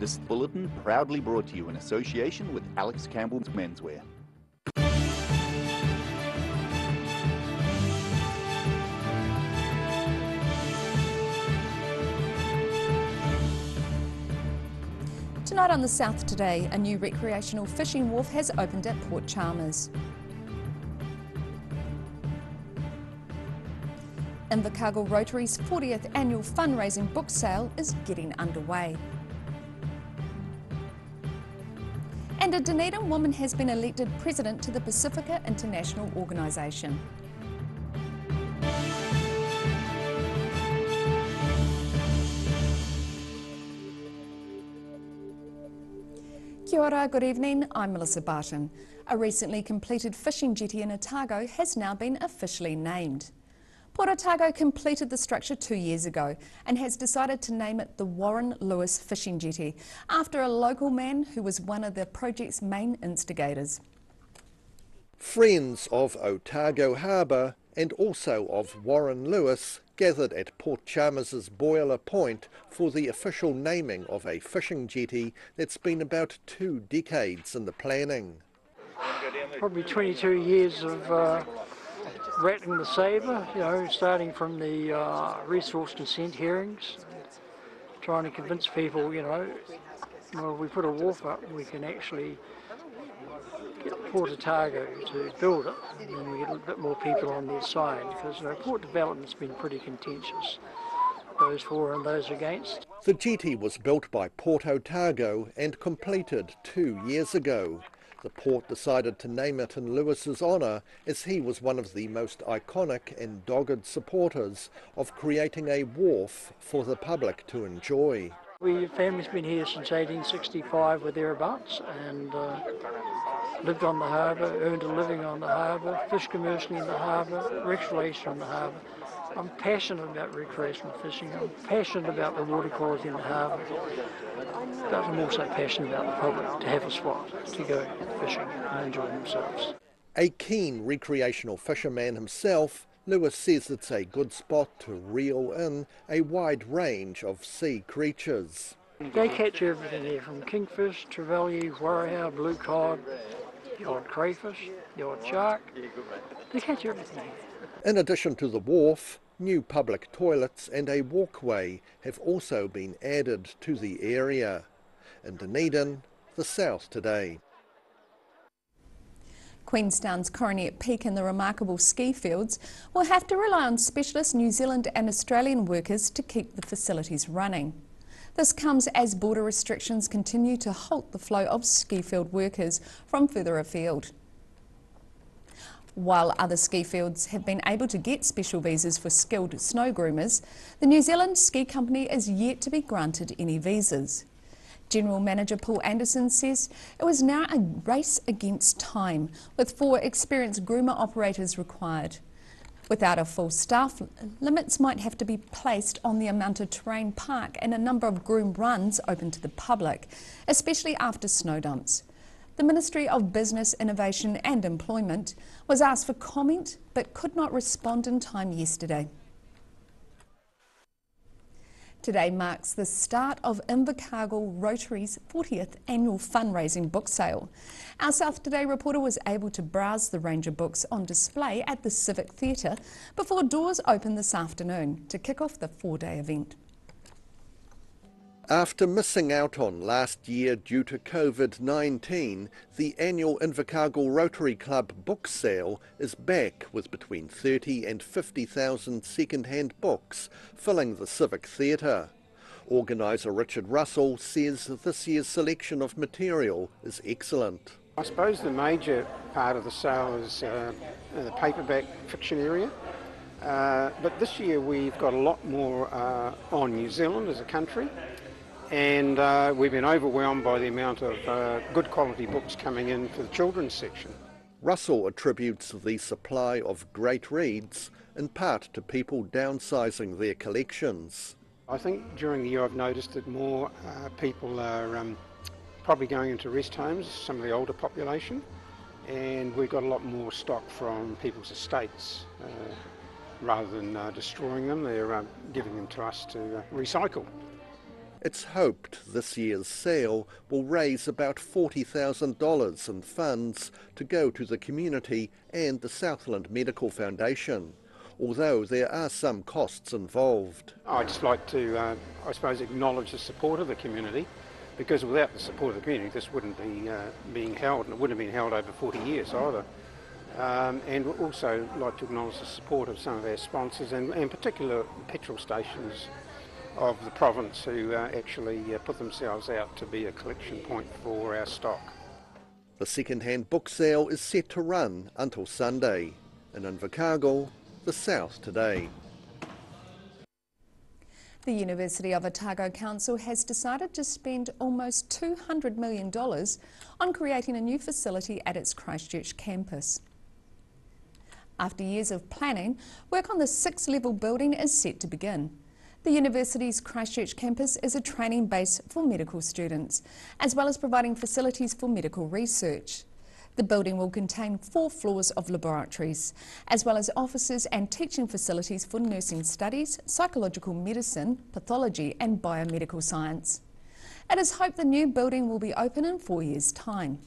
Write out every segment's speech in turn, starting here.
This bulletin proudly brought to you in association with Alex Campbell's Menswear. Tonight on The South Today, a new recreational fishing wharf has opened at Port Chalmers. Invercargill Rotary's 40th annual fundraising book sale is getting underway. And a Dunedin woman has been elected president to the Pacifica International Organisation. Kia ora, good evening, I'm Melissa Barton. A recently completed fishing jetty in Otago has now been officially named. Port Otago completed the structure 2 years ago and has decided to name it the Warren Lewis Fishing Jetty after a local man who was one of the project's main instigators. Friends of Otago Harbour and also of Warren Lewis gathered at Port Chalmers' Boiler Point for the official naming of a fishing jetty that's been about 2 decades in the planning. Probably 22 years of rattling the sabre, starting from the resource consent hearings, trying to convince people, well, if we put a wharf up, we can actually get Port Otago to build it, and then we get a bit more people on their side, because port development's been pretty contentious, those for and those against. The jetty was built by Port Otago and completed 2 years ago. The port decided to name it in Lewis's honour, as he was one of the most iconic and dogged supporters of creating a wharf for the public to enjoy. Family's been here since 1865 or thereabouts, and lived on the harbour, earned a living on the harbour, fished commercially in the harbour, recreation on the harbour. I'm passionate about recreational fishing, I'm passionate about the water quality in the harbour, but I'm also passionate about the public to have a spot to go fishing and enjoy themselves. A keen recreational fisherman himself, Lewis says it's a good spot to reel in a wide range of sea creatures. They catch everything here, from kingfish, trevally, warrahau, blue cod, the odd crayfish, the odd shark. They catch everything here. In addition to the wharf, new public toilets and a walkway have also been added to the area. In Dunedin, The South Today. Queenstown's Coronet Peak and the remarkable ski fields will have to rely on specialist New Zealand and Australian workers to keep the facilities running. This comes as border restrictions continue to halt the flow of ski field workers from further afield. While other ski fields have been able to get special visas for skilled snow groomers, the New Zealand Ski Company is yet to be granted any visas. General Manager Paul Anderson says it was now a race against time, with 4 experienced groomer operators required. Without a full staff, limits might have to be placed on the amount of terrain park and a number of groom runs open to the public, especially after snow dumps. The Ministry of Business, Innovation and Employment was asked for comment but could not respond in time yesterday. Today marks the start of Invercargill Rotary's 40th annual fundraising book sale. Our South Today reporter was able to browse the range of books on display at the Civic Theatre before doors open this afternoon to kick off the 4-day event. After missing out on last year due to COVID-19, the annual Invercargill Rotary Club book sale is back with between 30 and 50,000 second-hand books filling the Civic Theatre. Organiser Richard Russell says this year's selection of material is excellent. I suppose the major part of the sale is the paperback fiction area. But this year we've got a lot more on New Zealand as a country. And we've been overwhelmed by the amount of good quality books coming in for the children's section. Russell attributes the supply of great reads in part to people downsizing their collections. I think during the year I've noticed that more people are probably going into rest homes, some of the older population, and we've got a lot more stock from people's estates. Rather than destroying them, they're giving them to us to recycle. It's hoped this year's sale will raise about $40,000 in funds to go to the community and the Southland Medical Foundation, although there are some costs involved. I'd just like to, I suppose, acknowledge the support of the community, because without the support of the community this wouldn't be being held, and it wouldn't have been held over 40 years either. And we'd also like to acknowledge the support of some of our sponsors, and in particular petrol stations of the province, who actually put themselves out to be a collection point for our stock. The second-hand book sale is set to run until Sunday. In Invercargill, the South Today. The University of Otago Council has decided to spend almost $200 million on creating a new facility at its Christchurch campus. After years of planning, work on the 6-level building is set to begin. The university's Christchurch campus is a training base for medical students, as well as providing facilities for medical research. The building will contain 4 floors of laboratories, as well as offices and teaching facilities for nursing studies, psychological medicine, pathology and biomedical science. It is hoped the new building will be open in 4 years' time.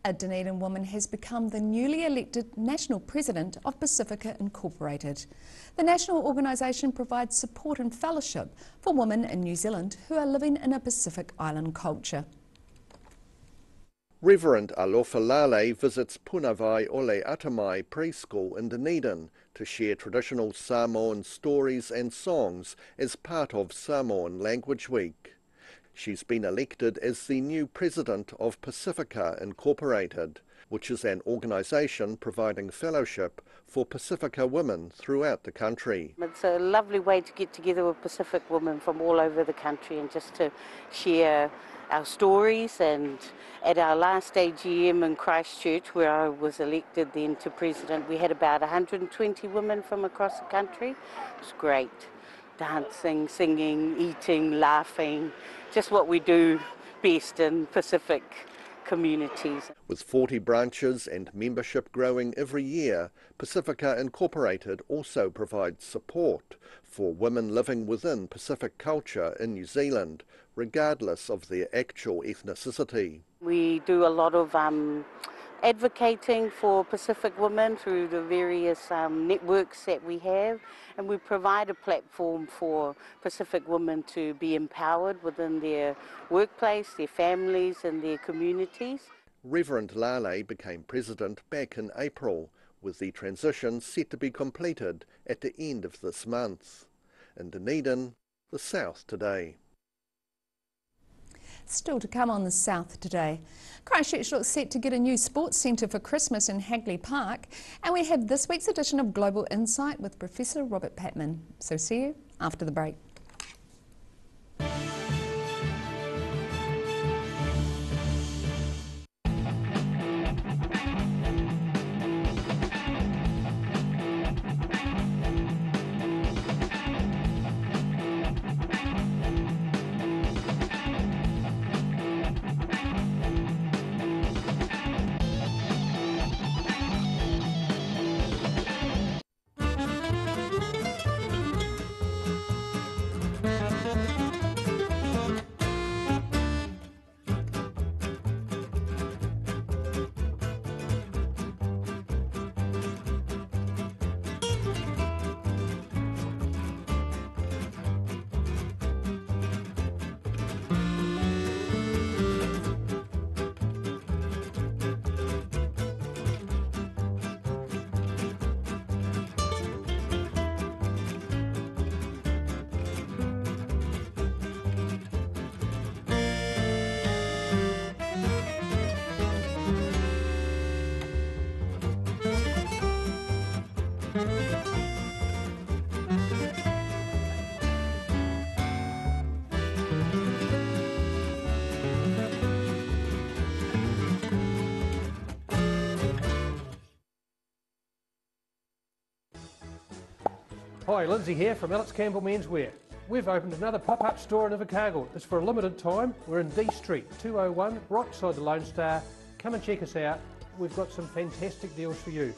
A Dunedin woman has become the newly elected National President of Pacifica Incorporated. The national organisation provides support and fellowship for women in New Zealand who are living in a Pacific Island culture. Reverend Alofa Lale visits Punavai Ole Atamai Preschool in Dunedin to share traditional Samoan stories and songs as part of Samoan Language Week. She's been elected as the new president of Pacifica Incorporated, which is an organisation providing fellowship for Pacifica women throughout the country. It's a lovely way to get together with Pacific women from all over the country and just to share our stories. And at our last AGM in Christchurch, where I was elected then to president, we had about 120 women from across the country. It was great. Dancing, singing, eating, laughing, just what we do best in Pacific communities. With 40 branches and membership growing every year, Pacifica Incorporated also provides support for women living within Pacific culture in New Zealand, regardless of their actual ethnicity. We do a lot of advocating for Pacific women through the various networks that we have, and we provide a platform for Pacific women to be empowered within their workplace, their families and their communities. Reverend Lale became president back in April, with the transition set to be completed at the end of this month. In Dunedin, the South Today. Still to come on the South Today. Christchurch looks set to get a new sports centre for Christmas in Hagley Park, and we have this week's edition of Global Insight with Professor Robert Patman. So see you after the break. Hi, Lindsay here from Alex Campbell Menswear. We've opened another pop-up store in Invercargill. It's for a limited time. We're in D Street, 201, right beside the Lone Star. Come and check us out. We've got some fantastic deals for you.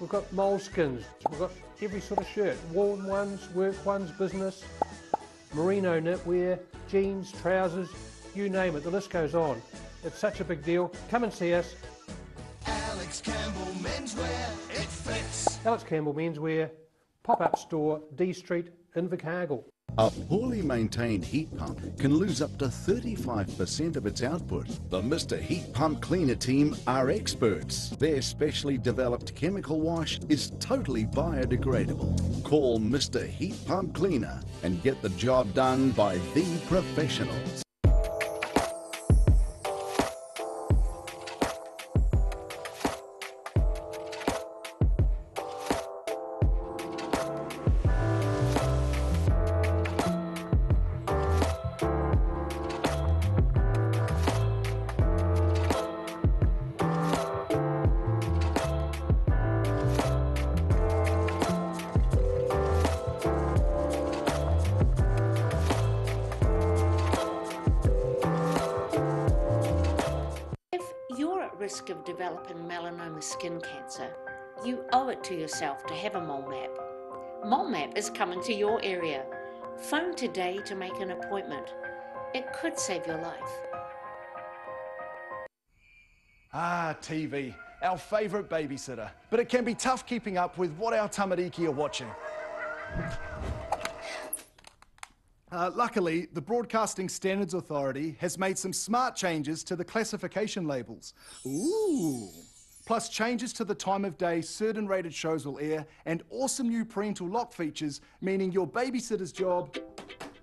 We've got moleskins, we've got every sort of shirt, worn ones, work ones, business. merino knitwear, jeans, trousers, you name it, the list goes on. It's such a big deal. Come and see us. Alex Campbell Menswear, it fits. Alex Campbell Menswear, pop-up store, D Street, Invercargill. A poorly maintained heat pump can lose up to 35% of its output. The Mr. Heat Pump Cleaner team are experts. Their specially developed chemical wash is totally biodegradable. Call Mr. Heat Pump Cleaner and get the job done by the professionals. Risk of developing melanoma skin cancer, you owe it to yourself to have a mole map. Mole map is coming to your area. Phone today to make an appointment. It could save your life. Ah, TV, our favourite babysitter. But it can be tough keeping up with what our tamariki are watching. Luckily, the Broadcasting Standards Authority has made some smart changes to the classification labels. Ooh! Plus changes to the time of day certain rated shows will air and awesome new parental lock features, meaning your babysitter's job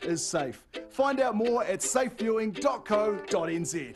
is safe. Find out more at safeviewing.co.nz.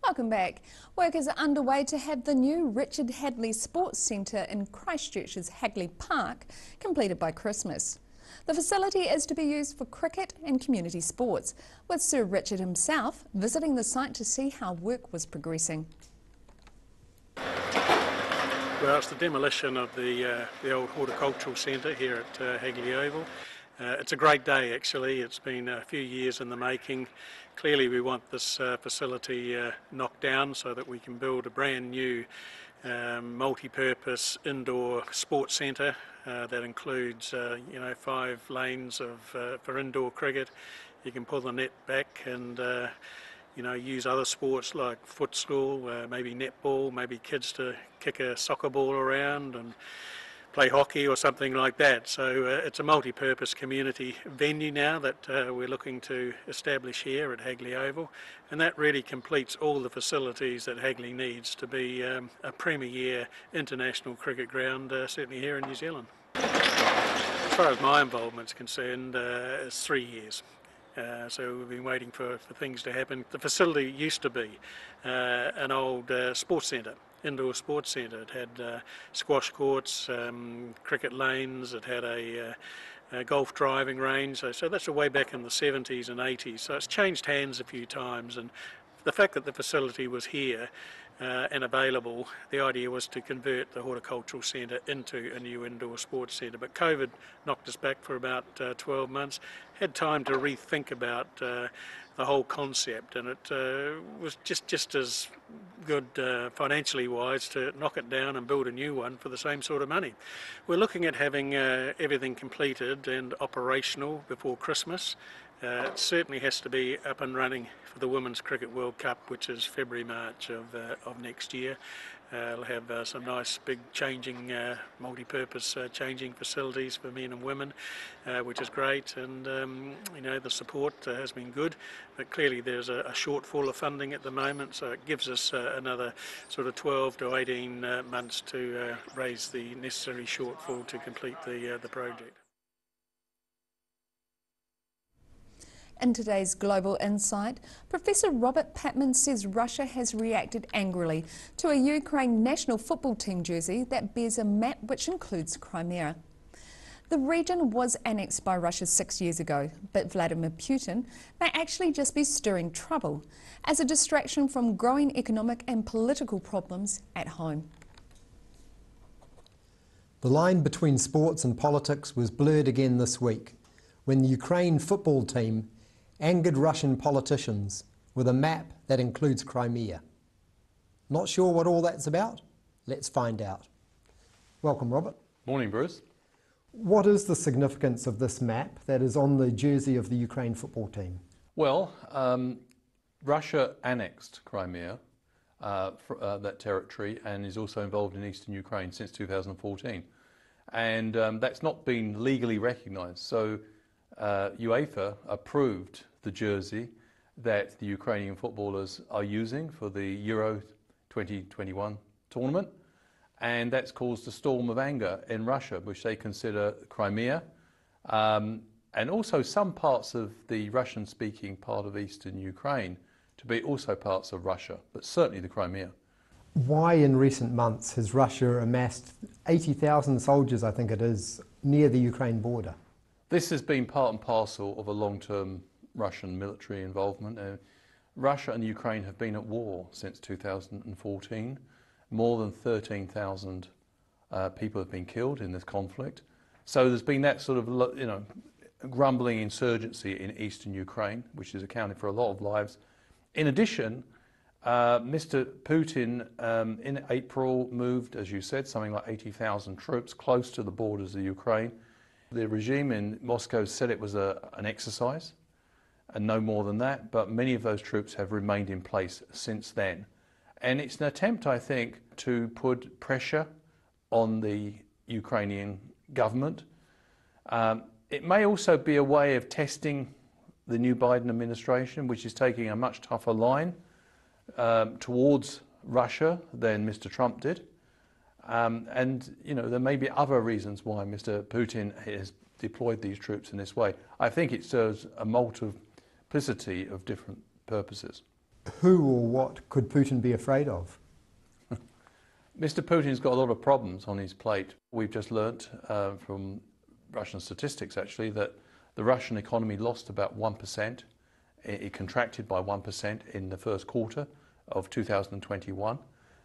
Welcome back. Work is underway to have the new Richard Hadley Sports Centre in Christchurch's Hagley Park completed by Christmas. The facility is to be used for cricket and community sports, with Sir Richard himself visiting the site to see how work was progressing. Well, it's the demolition of the old horticultural centre here at Hagley Oval. It's a great day actually. It's been a few years in the making. Clearly we want this facility knocked down so that we can build a brand new multi-purpose indoor sports centre that includes 5 lanes for indoor cricket. You can pull the net back and use other sports like futsal, maybe netball, maybe kids to kick a soccer ball around and play hockey or something like that. So it's a multi-purpose community venue now that we're looking to establish here at Hagley Oval, and that really completes all the facilities that Hagley needs to be a premier international cricket ground, certainly here in New Zealand. As far as my involvement's concerned, it's 3 years. So we've been waiting for things to happen. The facility used to be an old sports centre, indoor sports centre. It had squash courts, cricket lanes, it had a golf driving range. So that's way back in the 70s and 80s. So it's changed hands a few times, and the fact that the facility was here and available, the idea was to convert the horticultural centre into a new indoor sports centre. But COVID knocked us back for about 12 months. Had time to rethink about the whole concept, and it was just as good financially wise to knock it down and build a new one for the same sort of money. We're looking at having everything completed and operational before Christmas. It certainly has to be up and running for the Women's Cricket World Cup, which is February, March of next year. It'll have some nice big changing, multi-purpose changing facilities for men and women, which is great, and the support has been good, but clearly there's a shortfall of funding at the moment, so it gives us another sort of 12 to 18 months to raise the necessary shortfall to complete the project. In today's Global Insight, Professor Robert Patman says Russia has reacted angrily to a Ukraine national football team jersey that bears a map which includes Crimea. The region was annexed by Russia 6 years ago, but Vladimir Putin may actually just be stirring trouble as a distraction from growing economic and political problems at home. The line between sports and politics was blurred again this week when the Ukraine football team angered Russian politicians with a map that includes Crimea. Not sure what all that's about? Let's find out. Welcome, Robert. Morning, Bruce. What is the significance of this map that is on the jersey of the Ukraine football team? Well, Russia annexed Crimea, that territory, and is also involved in eastern Ukraine since 2014. And that's not been legally recognised. So UEFA approved the jersey that the Ukrainian footballers are using for the Euro 2021 tournament, and that's caused a storm of anger in Russia, which they consider Crimea, and also some parts of the Russian-speaking part of eastern Ukraine to be also parts of Russia, but certainly the Crimea. Why in recent months has Russia amassed 80,000 soldiers, I think it is, near the Ukraine border? This has been part and parcel of a long-term Russian military involvement. Russia and Ukraine have been at war since 2014. More than 13,000 people have been killed in this conflict. So there's been that sort of, grumbling insurgency in eastern Ukraine, which has accounted for a lot of lives. In addition, Mr. Putin in April moved, as you said, something like 80,000 troops close to the borders of Ukraine. The regime in Moscow said it was an exercise and no more than that, but many of those troops have remained in place since then. And it's an attempt, I think, to put pressure on the Ukrainian government. It may also be a way of testing the new Biden administration, which is taking a much tougher line towards Russia than Mr. Trump did. And, there may be other reasons why Mr. Putin has deployed these troops in this way. I think it serves a multiplicity of different purposes. Who or what could Putin be afraid of? Mr. Putin's got a lot of problems on his plate. We've just learnt from Russian statistics, actually, that the Russian economy lost about 1%. It contracted by 1% in the first quarter of 2021.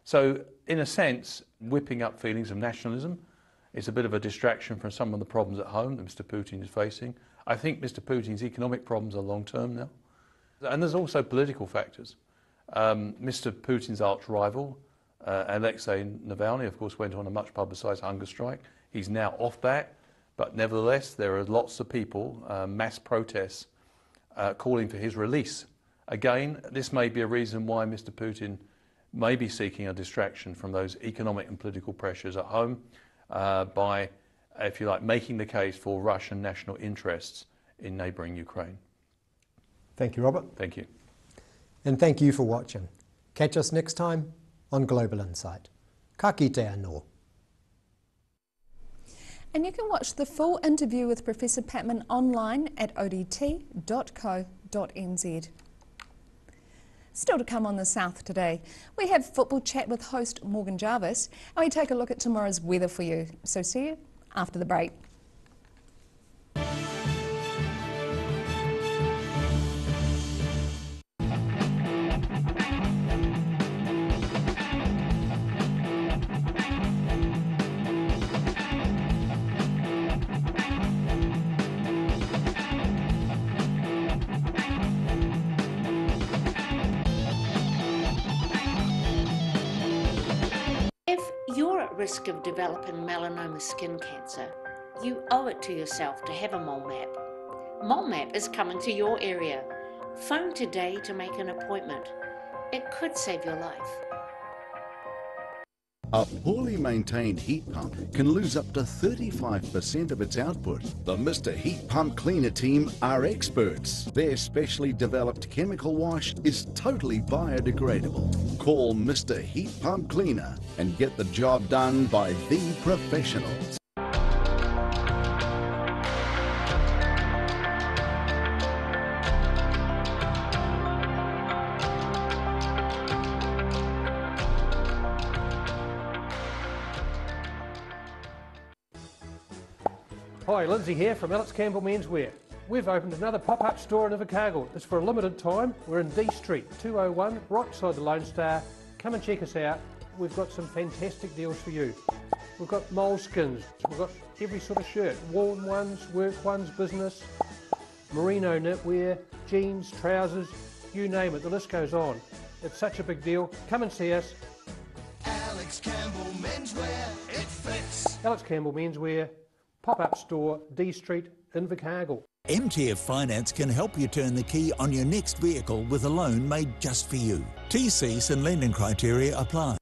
So, in a sense, whipping up feelings of nationalism is a bit of a distraction from some of the problems at home that Mr. Putin is facing. I think Mr. Putin's economic problems are long-term now. And there's also political factors. Mr. Putin's arch-rival, Alexei Navalny, of course, went on a much publicised hunger strike. He's now off that, but nevertheless, there are lots of people, mass protests, calling for his release. Again, this may be a reason why Mr. Putin may be seeking a distraction from those economic and political pressures at home by, if you like, making the case for Russian national interests in neighbouring Ukraine. Thank you, Robert. Thank you. And thank you for watching. Catch us next time on Global Insight. Ka kite anō. And you can watch the full interview with Professor Patman online at odt.co.nz. Still to come on The South today, we have Football Chat with host Morgan Jarvis, and we take a look at tomorrow's weather for you. So see you after the break. Risk of developing melanoma skin cancer, you owe it to yourself to have a mole map. Mole map is coming to your area. Phone today to make an appointment. It could save your life. A poorly maintained heat pump can lose up to 35% of its output. The Mr. Heat Pump Cleaner team are experts. Their specially developed chemical wash is totally biodegradable. Call Mr. Heat Pump Cleaner and get the job done by the professionals. Hi, Lindsay here from Alex Campbell Menswear. We've opened another pop-up store in Invercargill. It's for a limited time. We're in D Street, 201, right beside the Lone Star. Come and check us out. We've got some fantastic deals for you. We've got moleskins, we've got every sort of shirt, worn ones, work ones, business, merino knitwear, jeans, trousers, you name it, the list goes on. It's such a big deal. Come and see us. Alex Campbell Menswear, it fits. Alex Campbell Menswear, pop-up store, D Street, Invercargill. MTF Finance can help you turn the key on your next vehicle with a loan made just for you. TCs and lending criteria apply.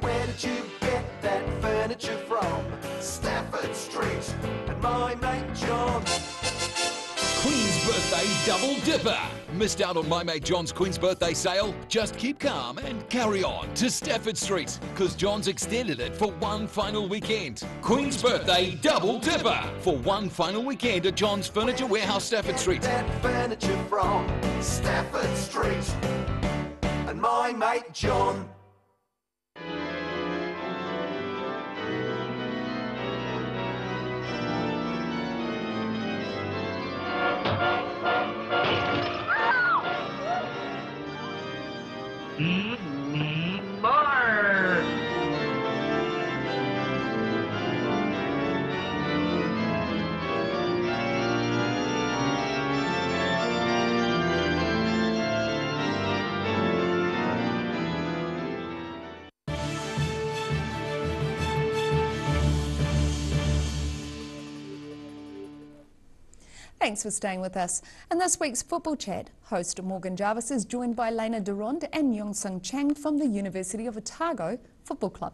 Where did you get that furniture from? Stafford Street and my mate John. Queen's Birthday Double Dipper. Missed out on my mate John's Queen's Birthday sale? Just keep calm and carry on to Stafford Street, because John's extended it for one final weekend. Queen's Birthday Double Dipper for one final weekend at John's Furniture Warehouse, Stafford Street. That furniture from Stafford Street and my mate John. Thanks for staying with us. In this week's Football Chat, host Morgan Jarvis is joined by Lena Durand and Yong-Sung Chang from the University of Otago Football Club.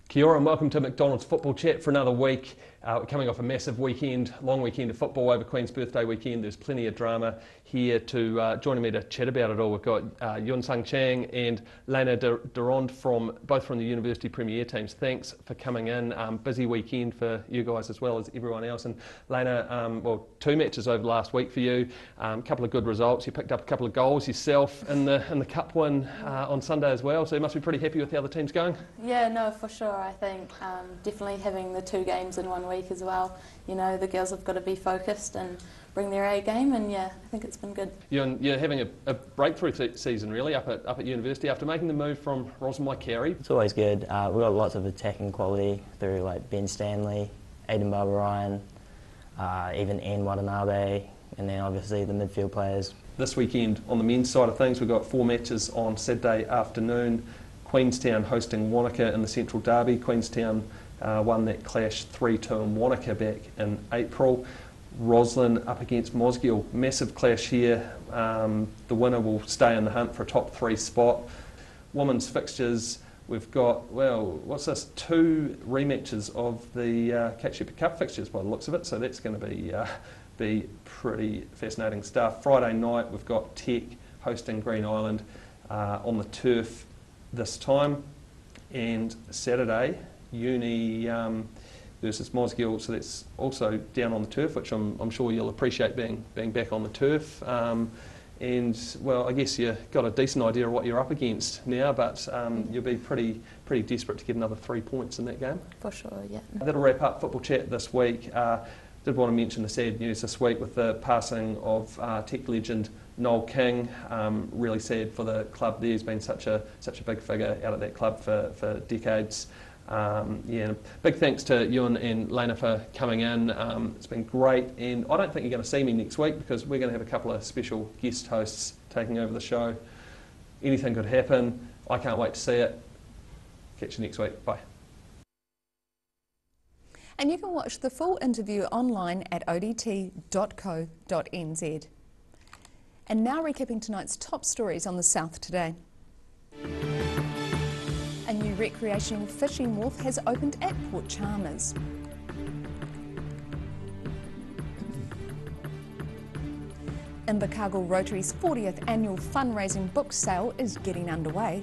Kia ora and welcome to McDonald's Football Chat for another week. We're coming off a massive weekend, long weekend of football over Queen's Birthday weekend. There's plenty of drama here. To joining me to chat about it all, we've got Yong-Sung Chang and Lena Durand both from the University Premier teams. Thanks for coming in. Busy weekend for you guys as well as everyone else. And Lena, well, 2 matches over the last week for you. A couple of good results. You picked up a couple of goals yourself in the cup win on Sunday as well. So you must be pretty happy with how the team's going. Yeah, no, for sure. I think definitely having the 2 games in 1 week as well. You know, the girls have got to be focused and bring their A game, and yeah, I think it's been good. You're having a breakthrough season really up at university after making the move from Roslyn Carey. It's always good. We've got lots of attacking quality through like Ben Stanley, Aidan Barber-Ryan, even Anne Watanabe, and then obviously the midfield players. This weekend on the men's side of things, we've got 4 matches on Saturday afternoon. Queenstown hosting Wanaka in the Central Derby. Queenstown won that clash 3-2 in Wanaka back in April. Roslyn up against Mosgiel, massive clash here. The winner will stay in the hunt for a top 3 spot. Women's fixtures, we've got, well, what's this, 2 rematches of the Kate Shepherd Cup fixtures by the looks of it, so that's going to be pretty fascinating stuff. Friday night we've got Tech hosting Green Island on the turf this time, and Saturday Uni versus Mosgiel, so that's also down on the turf, which I'm sure you'll appreciate being back on the turf. And well, I guess you've got a decent idea of what you're up against now, but you'll be pretty desperate to get another 3 points in that game. For sure, yeah. That'll wrap up Football Chat this week. Did want to mention the sad news this week with the passing of Tech legend Noel King. Really sad for the club there. He's been such a big figure out at that club for decades. Yeah, big thanks to Ewan and Lena for coming in. It's been great, and I don't think you're going to see me next week because we're going to have a couple of special guest hosts taking over the show. Anything could happen. I can't wait to see it. Catch you next week. Bye. And you can watch the full interview online at odt.co.nz. And now recapping tonight's top stories on the South Today. A new recreational fishing wharf has opened at Port Chalmers. Invercargill Rotary's 40th annual fundraising book sale is getting underway.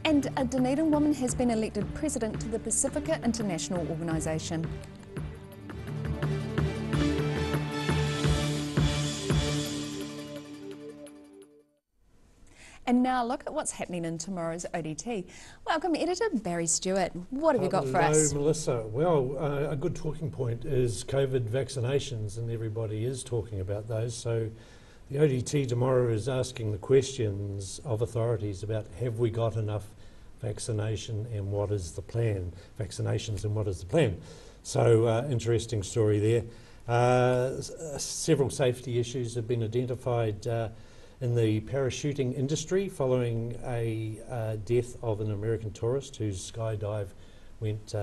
And a Dunedin woman has been elected president to the Pacifica International Organisation. And now look at what's happening in tomorrow's ODT. Welcome, Editor Barry Stewart. What have you got for us? Hello, Melissa. Well, a good talking point is COVID vaccinations, and everybody is talking about those. So the ODT tomorrow is asking the questions of authorities about have we got enough vaccination and what is the plan? Vaccinations and what is the plan? So interesting story there. Several safety issues have been identified in the parachuting industry following a death of an American tourist whose skydive went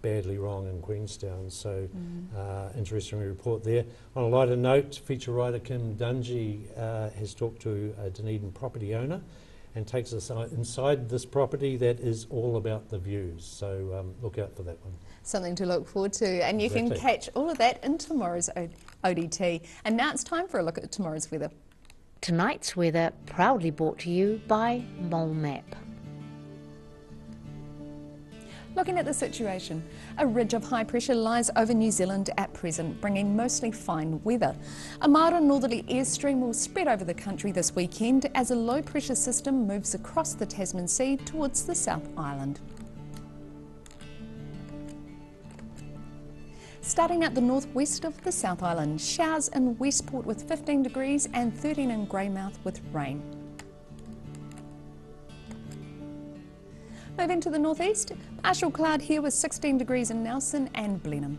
badly wrong in Queenstown. So interesting report there. On a lighter note, feature writer Kim Dungy has talked to a Dunedin property owner and takes us inside this property that is all about the views. So look out for that one. Something to look forward to. And you can catch all of that in tomorrow's ODT. And now it's time for a look at tomorrow's weather. Tonight's weather proudly brought to you by Mole Map. Looking at the situation, a ridge of high pressure lies over New Zealand at present, bringing mostly fine weather. A milder northerly airstream will spread over the country this weekend as a low pressure system moves across the Tasman Sea towards the South Island. Starting at the northwest of the South Island, showers in Westport with 15 degrees and 13 in Greymouth with rain. Moving to the northeast, partial cloud here with 16 degrees in Nelson and Blenheim.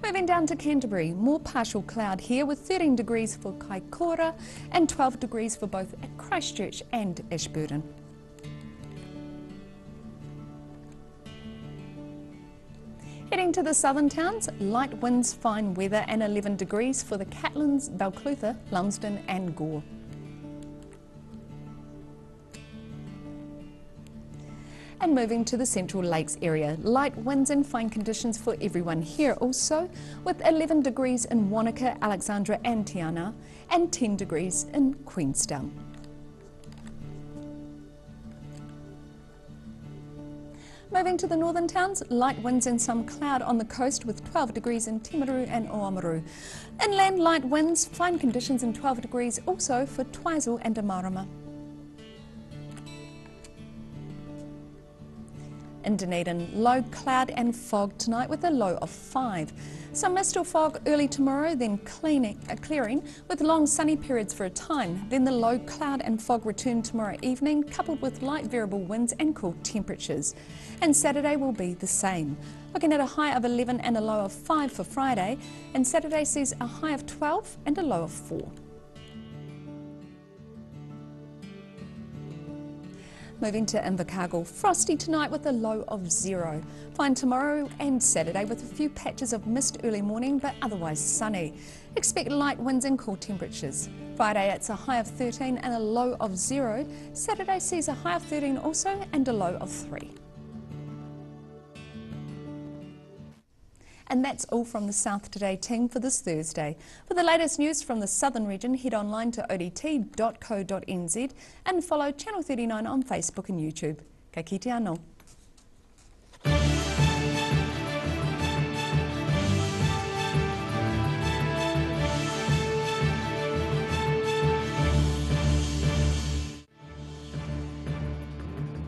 Moving down to Canterbury, more partial cloud here with 13 degrees for Kaikoura and 12 degrees for both Christchurch and Ashburton. Heading to the southern towns, light winds, fine weather and 11 degrees for the Catlins, Balclutha, Lumsden and Gore. And moving to the Central Lakes area, light winds and fine conditions for everyone here also, with 11 degrees in Wanaka, Alexandra and Tiana, and 10 degrees in Queenstown. Moving to the northern towns, light winds and some cloud on the coast with 12 degrees in Timaru and Oamaru. Inland, light winds, fine conditions and 12 degrees also for Twizel and Amarama. In Dunedin, low cloud and fog tonight with a low of 5. Some mist or fog early tomorrow, then clearing with long sunny periods for a time. Then the low cloud and fog return tomorrow evening, coupled with light variable winds and cool temperatures. And Saturday will be the same. Looking at a high of 11 and a low of 5 for Friday, and Saturday sees a high of 12 and a low of 4. Moving to Invercargill, frosty tonight with a low of 0. Fine tomorrow and Saturday with a few patches of mist early morning, but otherwise sunny. Expect light winds and cool temperatures. Friday it's a high of 13 and a low of 0. Saturday sees a high of 13 also and a low of 3. And that's all from the South Today team for this Thursday. For the latest news from the southern region, head online to odt.co.nz and follow Channel 39 on Facebook and YouTube. Ka kite anō.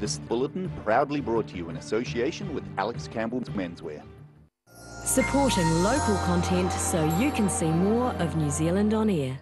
This bulletin proudly brought to you in association with Alex Campbell's Menswear. Supporting local content so you can see more of New Zealand on air.